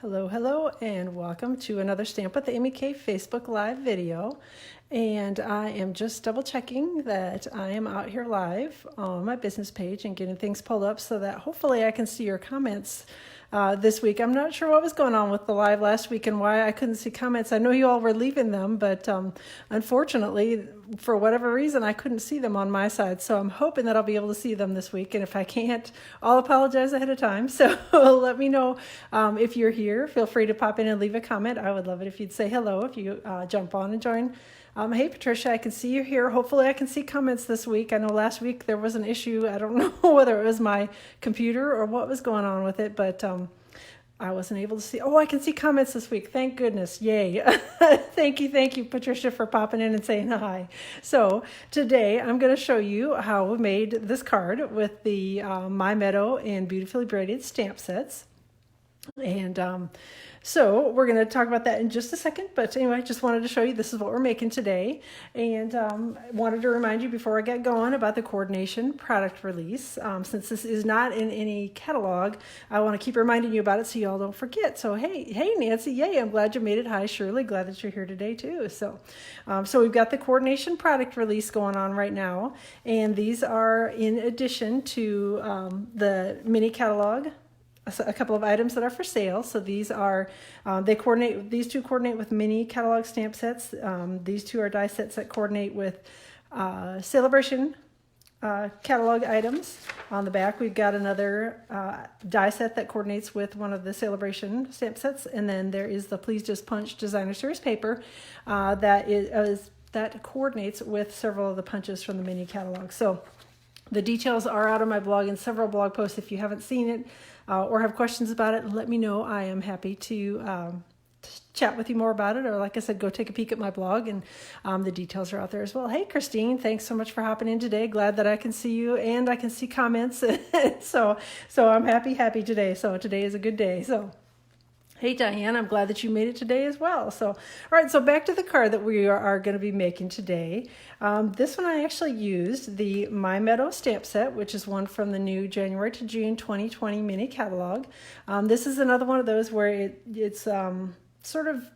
Hello, hello, and welcome to another Stamp with Amy K Facebook Live video. And I am just double checking that I am out here live on my business page and getting things pulled up so that hopefully I can see your comments this week. I'm not sure what was going on with the live last week and why I couldn't see comments. I know you all were leaving them, but unfortunately, for whatever reason, I couldn't see them on my side. So I'm hoping that I'll be able to see them this week. And if I can't, I'll apologize ahead of time. So let me know if you're here. Feel free to pop in and leave a comment. I would love it if you'd say hello if you jump on and join. Hey, Patricia, I can see you here. Hopefully I can see comments this week. I know last week there was an issue. I don't know whether it was my computer or what was going on with it, but I wasn't able to see. Oh, I can see comments this week. Thank goodness. Yay. Thank you, Patricia, for popping in and saying hi. So today I'm going to show you how we made this card with the My Meadow and Beautifully Braided stamp sets. And so we're going to talk about that in just a second. But anyway, I just wanted to show you this is what we're making today. And wanted to remind you before I get going about the coordination product release. Since this is not in any catalog, I want to keep reminding you about it so y'all don't forget. So hey Nancy, yay, I'm glad you made it. Hi Shirley, glad that you're here today too. So we've got the coordination product release going on right now. And these are in addition to the mini catalog. A couple of items that are for sale. So these are, these two coordinate with mini catalog stamp sets. These two are die sets that coordinate with Celebration catalog items. On the back, we've got another die set that coordinates with one of the Celebration stamp sets. And then there is the Please Just Punch Designer Series paper that coordinates with several of the punches from the mini catalog. So the details are out on my blog in several blog posts. If you haven't seen it or have questions about it, let me know. I am happy to chat with you more about it. Or like I said, go take a peek at my blog and the details are out there as well. Hey, Christine, thanks so much for hopping in today. Glad that I can see you and I can see comments. so I'm happy today. So today is a good day. So hey, Diane, I'm glad that you made it today as well. So, all right, so back to the card that we are going to be making today. This one I actually used the My Meadow stamp set, which is one from the new January to June 2020 mini catalog. This is another one of those where it's sort of,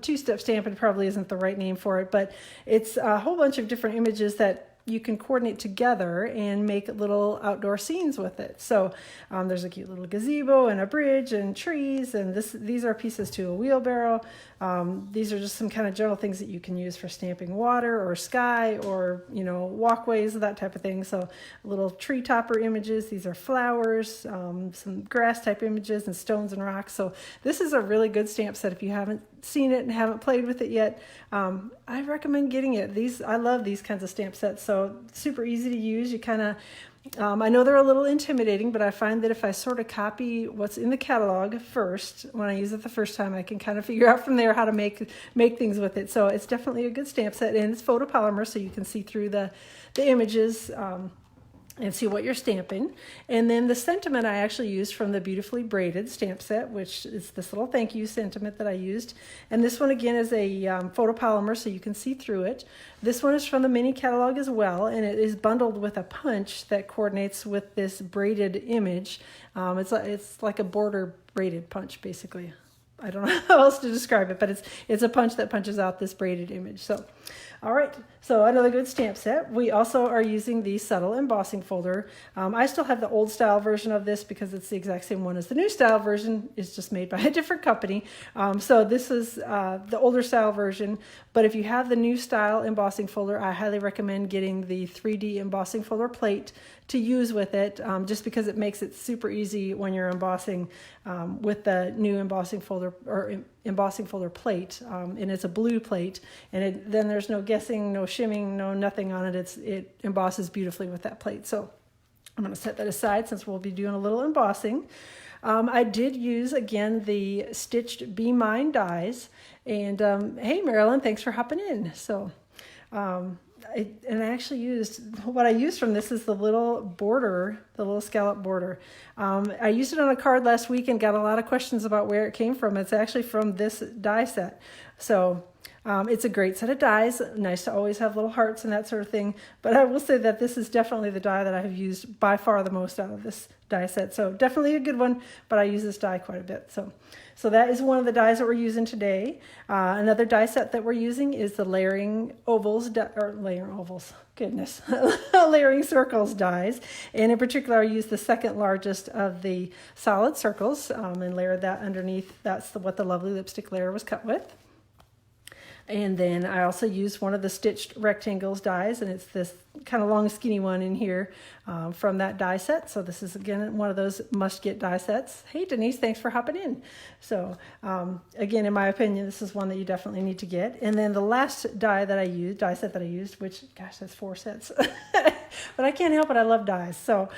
two-step stamping probably isn't the right name for it, but it's a whole bunch of different images that you can coordinate together and make little outdoor scenes with it. So there's a cute little gazebo and a bridge and trees, and these are pieces to a wheelbarrow. These are just some kind of general things that you can use for stamping water or sky or, walkways, that type of thing. So little tree topper images. These are flowers, some grass type images and stones and rocks. So this is a really good stamp set. If you haven't seen it and haven't played with it yet, I recommend getting it. I love these kinds of stamp sets. So super easy to use. You kind of, I know they're a little intimidating, but I find that if I sort of copy what's in the catalog first, when I use it the first time, I can kind of figure out from there how to make things with it. So it's definitely a good stamp set, and it's photopolymer, so you can see through the images and see what you're stamping. And then the sentiment I actually used from the Beautifully Braided stamp set, which is this little thank you sentiment that I used. And this one again is a photopolymer, so you can see through it. This one is from the mini catalog as well, and it is bundled with a punch that coordinates with this braided image. It's like a border braided punch, basically. I don't know how else to describe it, but it's a punch that punches out this braided image. So, all right, so another good stamp set. We also are using the subtle embossing folder. I still have the old style version of this because it's the exact same one as the new style version. It's just made by a different company. So this is the older style version, but if you have the new style embossing folder, I highly recommend getting the 3D embossing folder plate to use with it, just because it makes it super easy when you're embossing with the new embossing folder or embossing folder plate, and it's a blue plate, and then there's no guessing, no shimming, no nothing on it. It embosses beautifully with that plate. So I'm going to set that aside since we'll be doing a little embossing. I did use, again, the stitched Be Mine dies, and hey Marilyn, thanks for hopping in. So I actually what I used from this is the little border, the little scallop border. I used it on a card last week and got a lot of questions about where it came from. It's actually from this die set. So It's a great set of dies. Nice to always have little hearts and that sort of thing. But I will say that this is definitely the die that I have used by far the most out of this die set. So definitely a good one, but I use this die quite a bit. So that is one of the dies that we're using today. Another die set that we're using is the layering ovals, layering circles dies. And in particular, I use the second largest of the solid circles and layer that underneath. That's what the lovely lipstick layer was cut with. And then I also used one of the stitched rectangles dies, and it's this kind of long skinny one in here from that die set. So this is again one of those must get die sets. Hey Denise, thanks for hopping in. So again, in my opinion, this is one that you definitely need to get. And then the last die set that I used, which gosh, that's 4 sets. But I can't help it, I love dies. So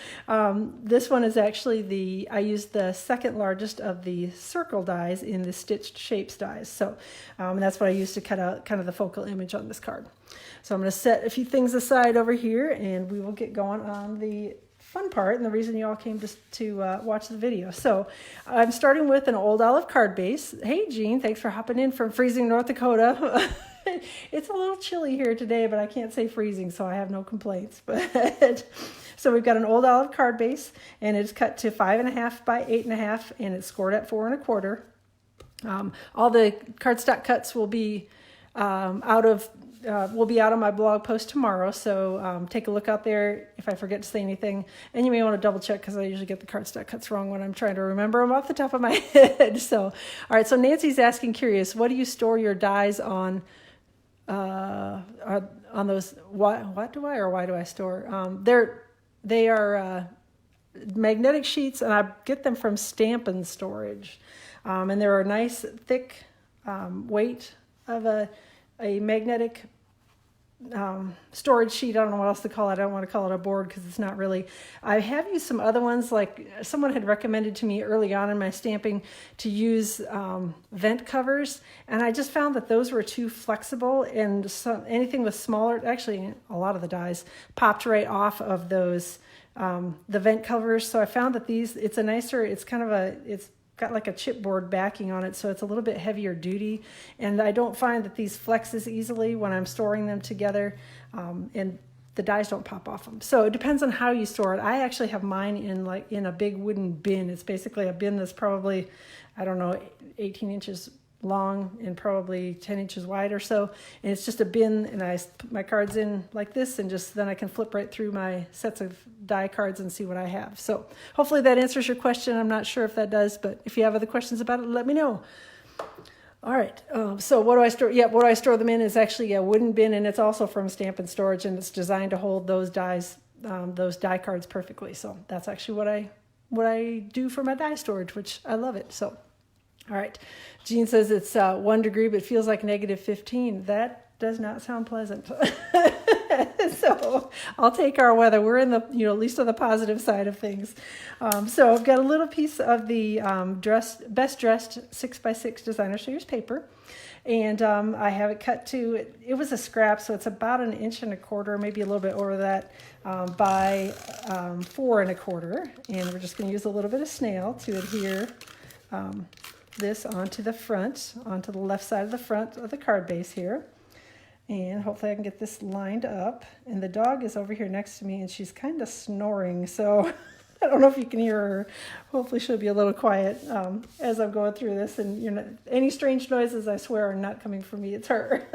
this one is actually I used the second largest of the circle dies in the stitched shapes dies. So and that's what I used to cut out kind of the focal image on this card. So I'm going to set a few things aside over here, and we will get going on the fun part and the reason you all came to watch the video. So I'm starting with an old olive card base. Hey Jean, thanks for hopping in from freezing North Dakota. It's a little chilly here today, but I can't say freezing, so I have no complaints. But so we've got an old olive card base, and it's cut to 5.5 by 8.5, and it's scored at 4 1/4. All the cardstock cuts will be out on my blog post tomorrow, so take a look out there if I forget to say anything. And you may want to double check because I usually get the cardstock cuts wrong when I'm trying to remember them off the top of my head. So, all right, so Nancy's asking, curious, what do you store your dies on those? Why do I store? They are magnetic sheets, and I get them from Stampin storage. And they're a nice thick weight of a magnetic storage sheet. I don't know what else to call it. I don't want to call it a board because it's not really. I have used some other ones, like someone had recommended to me early on in my stamping to use vent covers, and I just found that those were too flexible, and anything with smaller, actually a lot of the dies popped right off of those the vent covers. So I found that it's got like a chipboard backing on it, so it's a little bit heavier duty, and I don't find that these flex as easily when I'm storing them together, and the dies don't pop off them. So it depends on how you store it. I actually have mine in a big wooden bin. It's basically a bin that's probably, 18 inches long and probably 10 inches wide or so, and it's just a bin, and I put my cards in like this, and then I can flip right through my sets of die cards and see what I have. So hopefully that answers your question. I'm not sure if that does, but if you have other questions about it, let me know. All right, so what do I store? Yeah, what I store them in is actually a wooden bin, and it's also from Stampin' Storage, and it's designed to hold those dies, those die cards perfectly. So that's actually what I do for my die storage, which I love it. So. All right, Jean says it's 1 degree, but feels like -15. That does not sound pleasant. So I'll take our weather. We're in the, at least on the positive side of things. So I've got a little piece of the Best Dressed 6x6 Designer Series paper. And I have it cut to, it was a scrap, so it's about 1 1/4 inches, maybe a little bit over that, by 4 1/4. And we're just going to use a little bit of snail to adhere this onto the left side of the front of the card base here. And hopefully I can get this lined up. And the dog is over here next to me, and she's kind of snoring, so I don't know if you can hear her. Hopefully she'll be a little quiet as I'm going through this. And any strange noises, I swear, are not coming from me. It's her.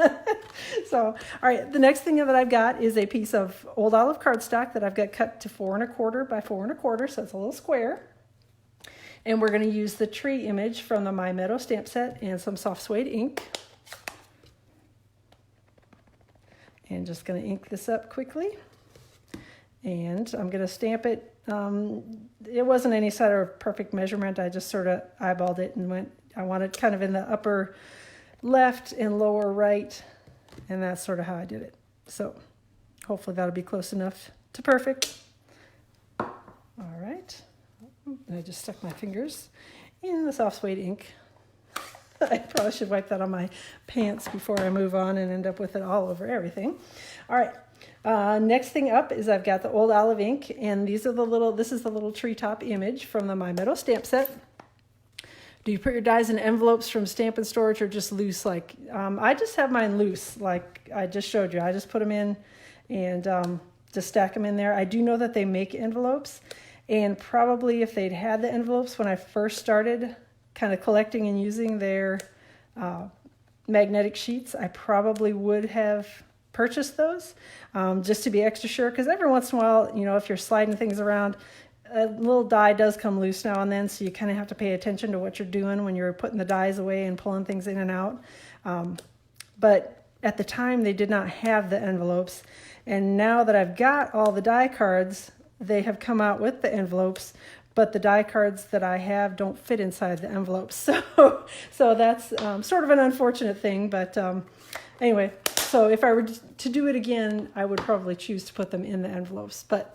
So, all right, the next thing that I've got is a piece of old olive cardstock that I've got cut to 4 1/4 by 4 1/4, so it's a little square. And we're going to use the tree image from the Meadow stamp set and some soft suede ink. And just going to ink this up quickly. And I'm going to stamp it. It wasn't any sort of perfect measurement. I just sort of eyeballed it and I want it kind of in the upper left and lower right. And that's sort of how I did it. So hopefully that'll be close enough to perfect. All right. I just stuck my fingers in the soft suede ink. I probably should wipe that on my pants before I move on and end up with it all over everything. All right. Next thing up is I've got the old olive ink, and this is the little treetop image from the Meadow stamp set. Do you put your dies in envelopes from Stampin' storage or just loose? Like I just have mine loose, like I just showed you. I just put them in and just stack them in there. I do know that they make envelopes, and probably if they'd had the envelopes when I first started kind of collecting and using their magnetic sheets, I probably would have purchased those just to be extra sure, because every once in a while, you know, if you're sliding things around, a little die does come loose now and then, so you kind of have to pay attention to what you're doing when you're putting the dies away and pulling things in and out. But at the time, they did not have the envelopes, and now that I've got all the die cards, they have come out with the envelopes, but the die cards that I have don't fit inside the envelopes. So that's sort of an unfortunate thing, but anyway, so if I were to do it again, I would probably choose to put them in the envelopes. But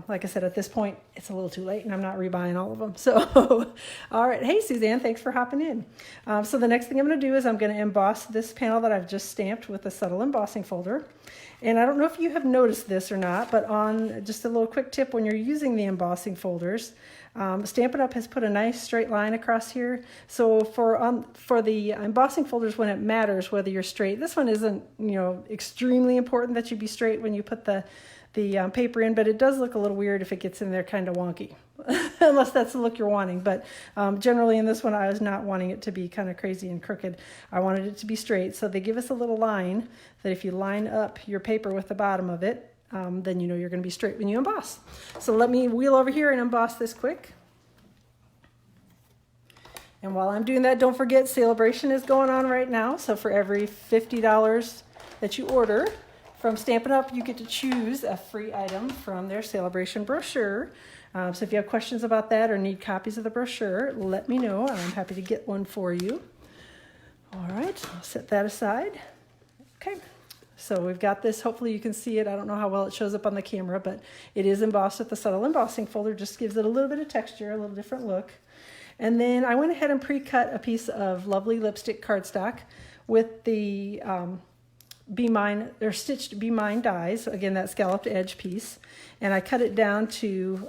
like I said, at this point, it's a little too late and I'm not rebuying all of them. So, all right. Hey, Suzanne, thanks for hopping in. So the next thing I'm going to do is I'm going to emboss this panel that I've just stamped with a subtle embossing folder. And I don't know if you have noticed this or not, but on just a little quick tip, when you're using the embossing folders, Stampin' Up! Has put a nice straight line across here. So for the embossing folders, when it matters whether you're straight, this one isn't, you know, extremely important that you be straight when you put the paper in, but it does look a little weird if it gets in there kind of wonky, unless that's the look you're wanting. But generally in this one, I was not wanting it to be kind of crazy and crooked. I wanted it to be straight. So they give us a little line that if you line up your paper with the bottom of it, then you know you're going to be straight when you emboss. So let me wheel over here and emboss this quick. And while I'm doing that, don't forget Celebration is going on right now. So for every $50 that you order from Stampin' Up, you get to choose a free item from their Celebration brochure. So if you have questions about that or need copies of the brochure, let me know. I'm happy to get one for you. All right, I'll set that aside. Okay. So we've got this, hopefully you can see it. I don't know how well it shows up on the camera, but it is embossed with the subtle embossing folder, just gives it a little bit of texture, a little different look. And then I went ahead and pre-cut a piece of lovely lipstick cardstock with the stitched Be Mine dies, again that scalloped edge piece, and I cut it down to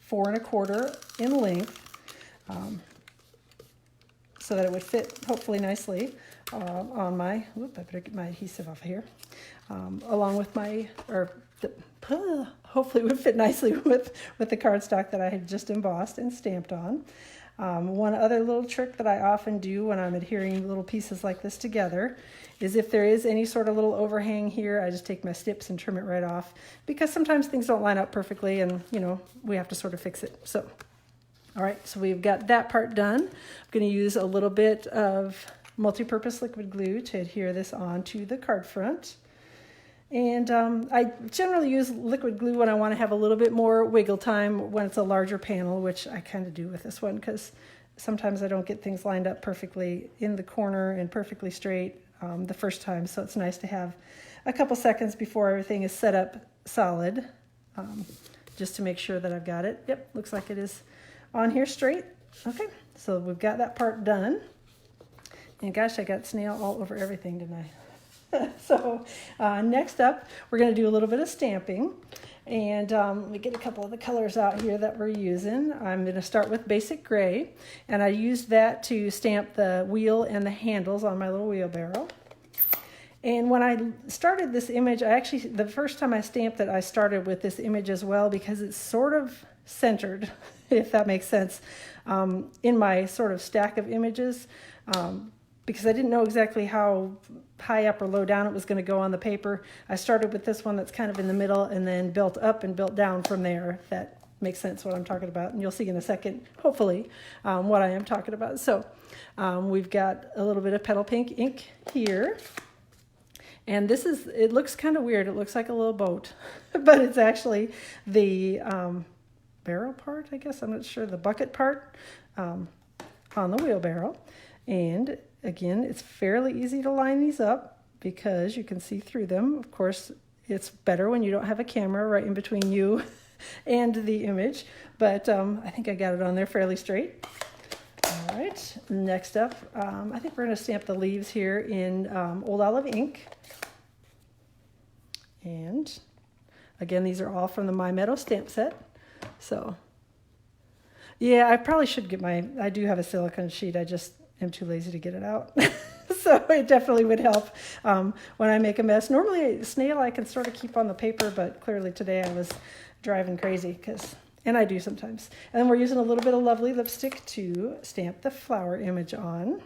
4 1/4 in length so that it would fit hopefully nicely on my, I better get my adhesive off here, along with my, hopefully it would fit nicely with the cardstock that I had just embossed and stamped on. One other little trick that I often do when I'm adhering little pieces like this together is if there is any sort of little overhang here, I just take my snips and trim it right off, because sometimes things don't line up perfectly and, you know, we have to sort of fix it. So, all right, so we've got that part done. I'm going to use a little bit of multi-purpose liquid glue to adhere this onto the card front. And I generally use liquid glue when I want to have a little bit more wiggle time when it's a larger panel, which I kind of do with this one, because sometimes I don't get things lined up perfectly in the corner and perfectly straight the first time. So it's nice to have a couple seconds before everything is set up solid, just to make sure that I've got it. Yep, looks like it is on here straight. Okay, so we've got that part done. And gosh, I got snail all over everything, didn't I? So next up, we're going to do a little bit of stamping. And let me get a couple of the colors out here that we're using. I'm going to start with basic gray. And I used that to stamp the wheel and the handles on my little wheelbarrow. And when I started this image, the first time I stamped it, I started with this image as well, because it's sort of centered, if that makes sense, in my sort of stack of images. Because I didn't know exactly how high up or low down it was going to go on the paper. I started with this one that's kind of in the middle and then built up and built down from there. If that makes sense what I'm talking about. And you'll see in a second, hopefully, what I am talking about. So we've got a little bit of petal pink ink here. And it looks kind of weird. It looks like a little boat, but it's actually the barrel part, I guess. I'm not sure, the bucket part on the wheelbarrow. And again, it's fairly easy to line these up because you can see through them. Of course, it's better when you don't have a camera right in between you and the image, but I think I got it on there fairly straight. All right, next up, I think we're going to stamp the leaves here in Old Olive ink. And again, these are all from the Meadow stamp set. So Yeah, I probably should get I do have a silicone sheet. I just am too lazy to get it out. So it definitely would help when I make a mess. Normally, snail I can sort of keep on the paper, but clearly today I was driving crazy and I do sometimes. And then we're using a little bit of lovely lipstick to stamp the flower image on.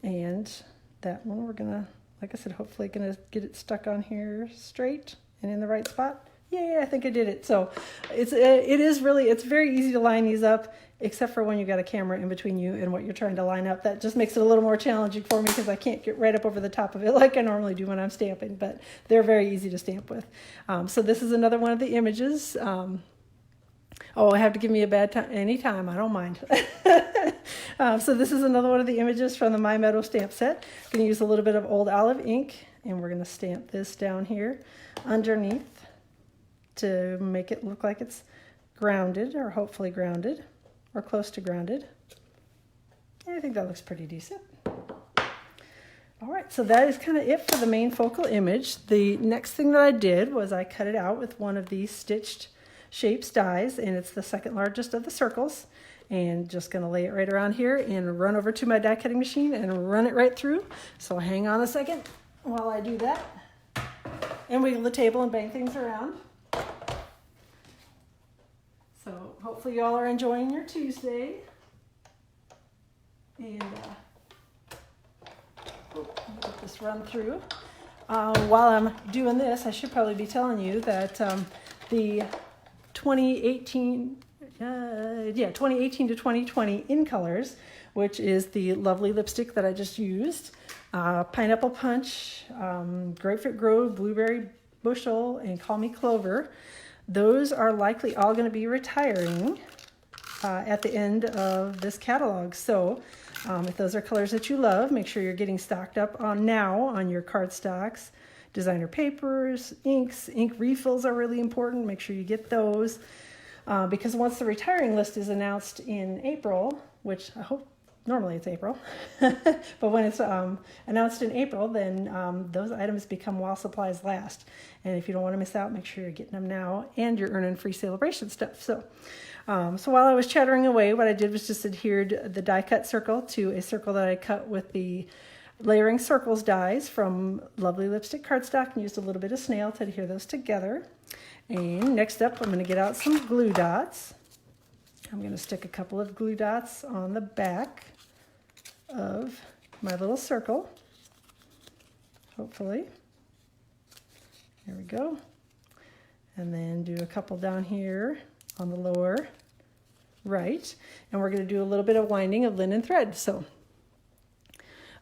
And that one we're gonna, like I said, hopefully gonna get it stuck on here straight and in the right spot. Yeah, I think I did it. So it's very easy to line these up, except for when you got a camera in between you and what you're trying to line up. That just makes it a little more challenging for me because I can't get right up over the top of it like I normally do when I'm stamping, but they're very easy to stamp with. So this is another one of the images. Oh, have to give me a bad time anytime. I don't mind. So this is another one of the images from the My Meadow stamp set. I'm going to use a little bit of old olive ink, and we're going to stamp this down here underneath to make it look like it's grounded, or hopefully grounded, or close to grounded. And I think that looks pretty decent. All right, so that is kind of it for the main focal image. The next thing that I did was I cut it out with one of these stitched shapes dies, and it's the second largest of the circles. And just going to lay it right around here and run over to my die cutting machine and run it right through. So hang on a second while I do that. And wiggle the table and bang things around. So hopefully y'all are enjoying your Tuesday. And let this run through. While I'm doing this, I should probably be telling you that the 2018 to 2020 in colors, which is the lovely lipstick that I just used, Pineapple Punch, Grapefruit Grove, Blueberry Bushel, and Call Me Clover. Those are likely all going to be retiring at the end of this catalog. So if those are colors that you love, make sure you're getting stocked up on your cardstocks. Designer papers, inks, ink refills are really important. Make sure you get those because once the retiring list is announced in April, which I hope normally it's April, but when it's announced in April, then those items become while supplies last. And if you don't want to miss out, make sure you're getting them now and you're earning free celebration stuff. So while I was chattering away, what I did was just adhered the die cut circle to a circle that I cut with the Layering Circles dies from Lovely Lipstick cardstock and used a little bit of snail to adhere those together. And next up, I'm going to get out some glue dots. I'm going to stick a couple of glue dots on the back of my little circle, hopefully. There we go. And then do a couple down here on the lower right. And we're going to do a little bit of winding of linen thread. So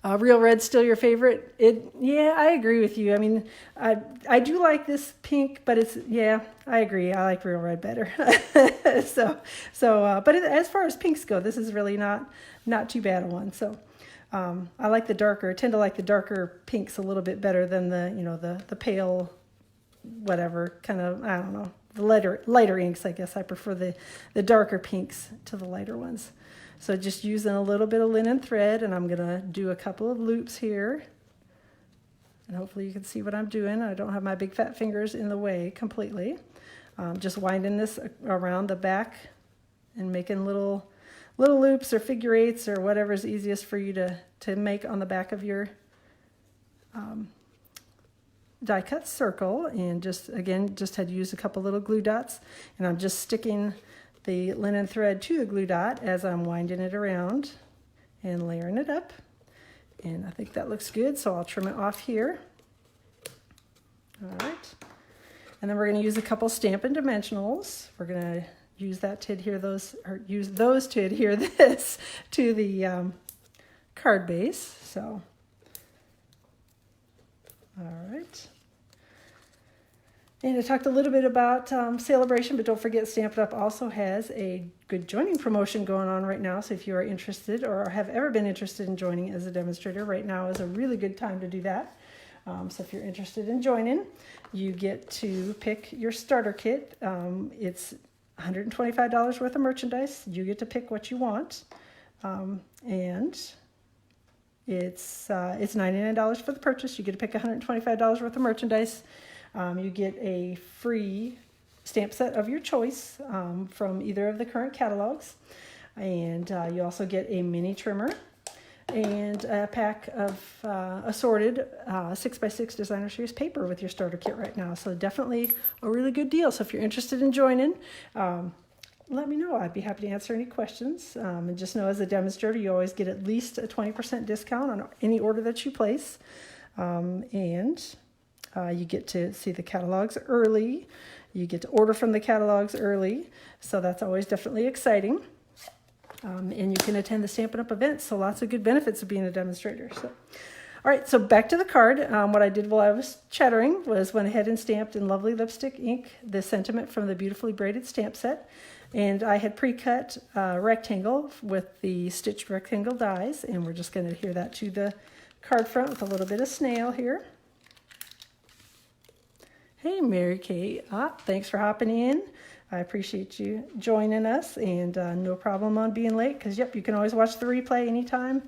Real Red's still your favorite? Yeah, I agree with you. I mean, I do like this pink, but I agree. I like Real Red better. But as far as pinks go, this is really not too bad a one. So I like I tend to like the darker pinks a little bit better than the pale, whatever kind of, I don't know, the lighter inks. I guess I prefer the darker pinks to the lighter ones. So just using a little bit of linen thread, and I'm going to do a couple of loops here. And hopefully you can see what I'm doing. I don't have my big fat fingers in the way completely. Just winding this around the back and making little loops or figure eights or whatever's easiest for you to make on the back of your die cut circle. And just had to use a couple little glue dots. And I'm just sticking the linen thread to the glue dot as I'm winding it around and layering it up. And I think that looks good, so I'll trim it off here. All right. And then we're going to use a couple Stampin' Dimensionals. We're going to use that to adhere those to adhere this to the card base. So, all right. And I talked a little bit about Celebration, but don't forget Stampin' Up! Also has a good joining promotion going on right now. So if you are interested or have ever been interested in joining as a demonstrator, right now is a really good time to do that. So if you're interested in joining, you get to pick your starter kit. It's $125 worth of merchandise. You get to pick what you want. And it's $99 for the purchase. You get to pick $125 worth of merchandise. You get a free stamp set of your choice from either of the current catalogs. And you also get a mini trimmer and a pack of assorted 6x6 designer series paper with your starter kit right now. So definitely a really good deal. So if you're interested in joining, let me know. I'd be happy to answer any questions. And just know, as a demonstrator, you always get at least a 20% discount on any order that you place. And you get to see the catalogs early. You get to order from the catalogs early. So that's always definitely exciting. And you can attend the Stampin' Up! Events. So lots of good benefits of being a demonstrator. So, all right, so back to the card. What I did while I was chattering was went ahead and stamped in lovely lipstick ink the sentiment from the beautifully braided stamp set. And I had pre-cut a rectangle with the stitched rectangle dies, and we're just going to adhere that to the card front with a little bit of snail here. Hey, Mary Kay. Thanks for hopping in. I appreciate you joining us, and no problem on being late, because, yep, you can always watch the replay anytime.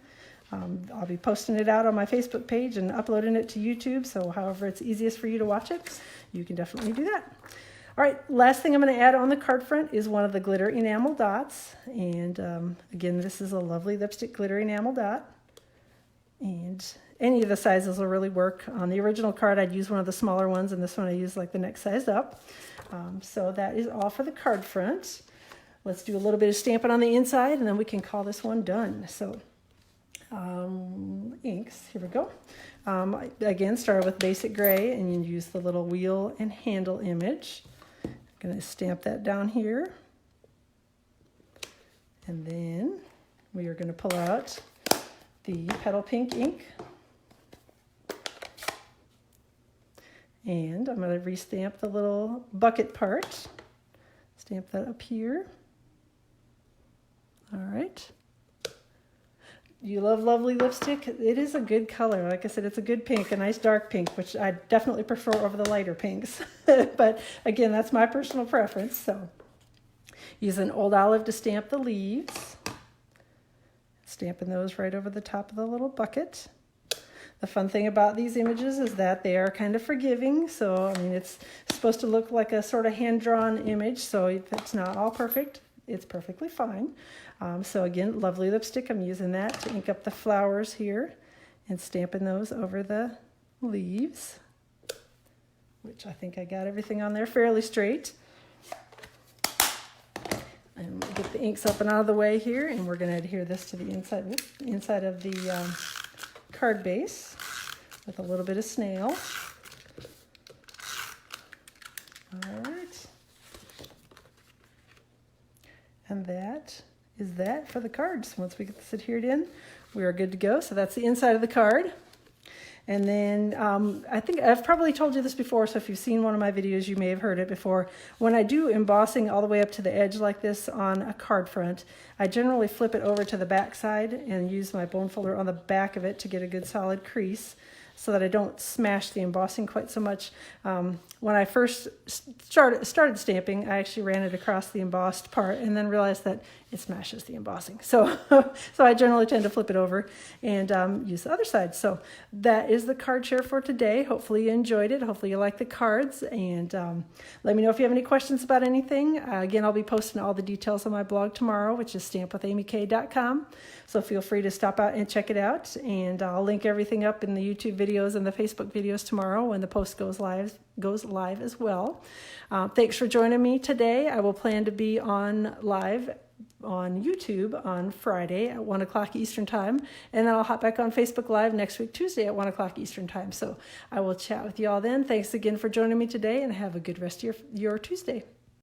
I'll be posting it out on my Facebook page and uploading it to YouTube, so however it's easiest for you to watch it, you can definitely do that. All right, last thing I'm going to add on the card front is one of the glitter enamel dots. And again, this is a lovely lipstick glitter enamel dot. And any of the sizes will really work. On the original card, I'd use one of the smaller ones, and this one I use like the next size up. So that is all for the card front. Let's do a little bit of stamping on the inside, and then we can call this one done. So inks, here we go. Again, start with basic gray, and you use the little wheel and handle image. I'm going to stamp that down here. And then we are going to pull out the petal pink ink. And I'm going to restamp the little bucket part. Stamp that up here. All right. You love lovely lipstick? It is a good color. Like I said, it's a good pink, a nice dark pink, which I definitely prefer over the lighter pinks. But again, that's my personal preference. So use an old olive to stamp the leaves. Stamping those right over the top of the little bucket. The fun thing about these images is that they are kind of forgiving. So, I mean, it's supposed to look like a sort of hand-drawn image. So if it's not all perfect, it's perfectly fine. So again, lovely lipstick. I'm using that to ink up the flowers here and stamping those over the leaves, which I think I got everything on there fairly straight. And we'll get the inks up and out of the way here, and we're going to adhere this to the inside of the card base with a little bit of snail. All right. And that is that for the cards. Once we get this adhered in, we are good to go. So that's the inside of the card. And then I think I've probably told you this before, so if you've seen one of my videos, you may have heard it before. When I do embossing all the way up to the edge like this on a card front, I generally flip it over to the back side and use my bone folder on the back of it to get a good solid crease so that I don't smash the embossing quite so much. When I first started stamping, I actually ran it across the embossed part and then realized that it smashes the embossing. So, so I generally tend to flip it over and use the other side. So that is the card share for today. Hopefully you enjoyed it. Hopefully you like the cards. And let me know if you have any questions about anything. Again, I'll be posting all the details on my blog tomorrow, which is stampwithamyk.com. So feel free to stop out and check it out. And I'll link everything up in the YouTube videos and the Facebook videos tomorrow when the post goes live as well. Thanks for joining me today. I will plan to be on live on YouTube on Friday at 1 o'clock Eastern Time, and then I'll hop back on Facebook Live next week, Tuesday at 1 o'clock Eastern Time. So I will chat with you all then. Thanks again for joining me today, and have a good rest of your Tuesday.